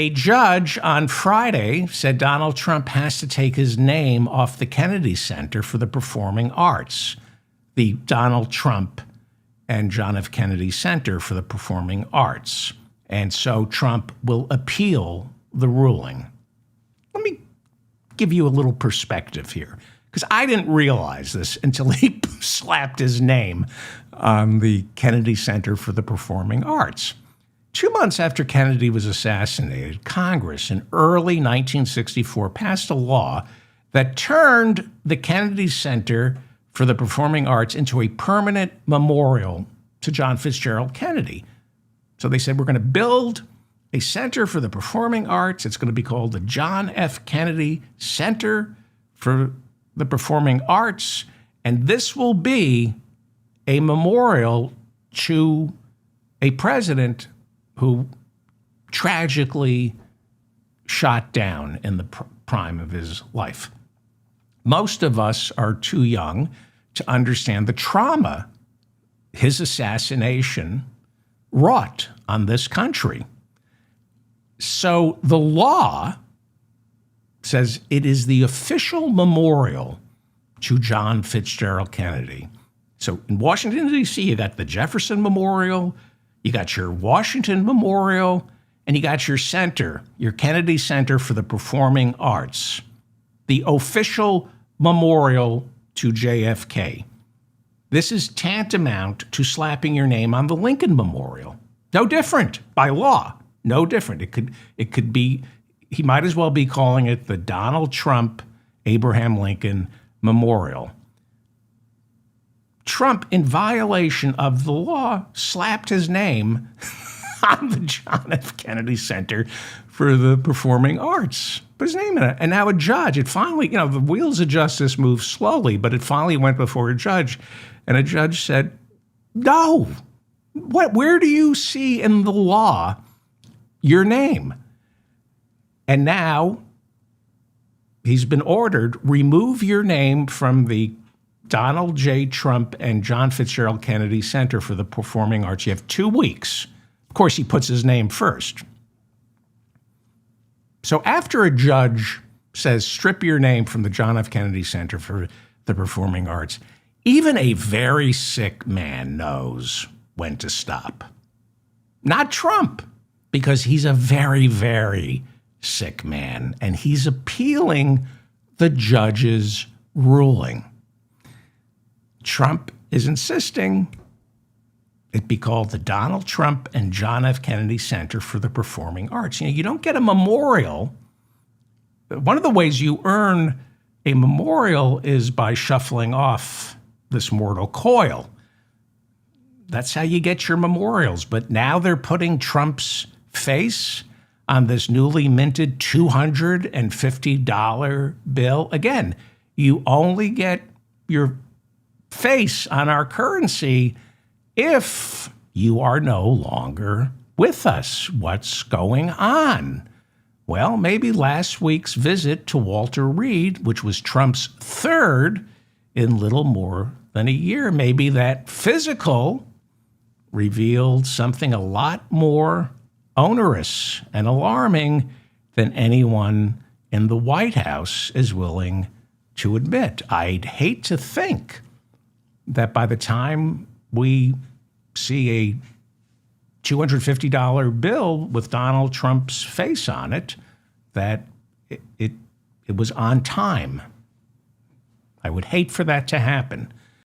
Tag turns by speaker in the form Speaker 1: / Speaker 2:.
Speaker 1: A judge on Friday said Donald Trump has to take his name off the Kennedy Center for the Performing Arts, the Donald Trump and John F. Kennedy Center for the Performing Arts. And so Trump will appeal the ruling. Let me give you a little perspective here, because I didn't realize this until he slapped his name on the Kennedy Center for the Performing Arts. 2 months after Kennedy was assassinated, Congress in early 1964 passed a law that turned the Kennedy Center for the Performing Arts into a permanent memorial to John Fitzgerald Kennedy. So they said, we're going to build a center for the performing arts. It's going to be called the John F. Kennedy Center for the Performing Arts. And this will be a memorial to a president who tragically shot down in the prime of his life. Most of us are too young to understand the trauma his assassination wrought on this country. So the law says it is the official memorial to John Fitzgerald Kennedy. So in Washington, D.C., you got the Jefferson Memorial, you got your Washington Memorial, and you got your center, your Kennedy Center for the Performing Arts, the official memorial to JFK. This is tantamount to slapping your name on the Lincoln Memorial. No different by law. No different. It could be, he might as well be calling it the Donald Trump Abraham Lincoln Memorial. Trump, in violation of the law, slapped his name on the John F. Kennedy Center for the Performing Arts. Put his name in it. And now a judge, it finally, the wheels of justice move slowly, but it finally went before a judge. And a judge said, no. Where do you see in the law your name? And now he's been ordered, remove your name from the Donald J. Trump and John Fitzgerald Kennedy Center for the Performing Arts. You have 2 weeks. Of course, he puts his name first. So after a judge says, strip your name from the John F. Kennedy Center for the Performing Arts, even a very sick man knows when to stop. Not Trump, because he's a very, very sick man, and he's appealing the judge's ruling. Trump is insisting it be called the Donald Trump and John F. Kennedy Center for the Performing Arts. You don't get a memorial. One of the ways you earn a memorial is by shuffling off this mortal coil. That's how you get your memorials. But now they're putting Trump's face on this newly minted $250 bill. Again, you only get your face on our currency if you are no longer with us. What's going on? Well, maybe last week's visit to Walter Reed, which was Trump's third in little more than a year, maybe that physical revealed something a lot more onerous and alarming than anyone in the White House is willing to admit. I'd hate to think that by the time we see a $250 bill with Donald Trump's face on it, that it was on time. I would hate for that to happen.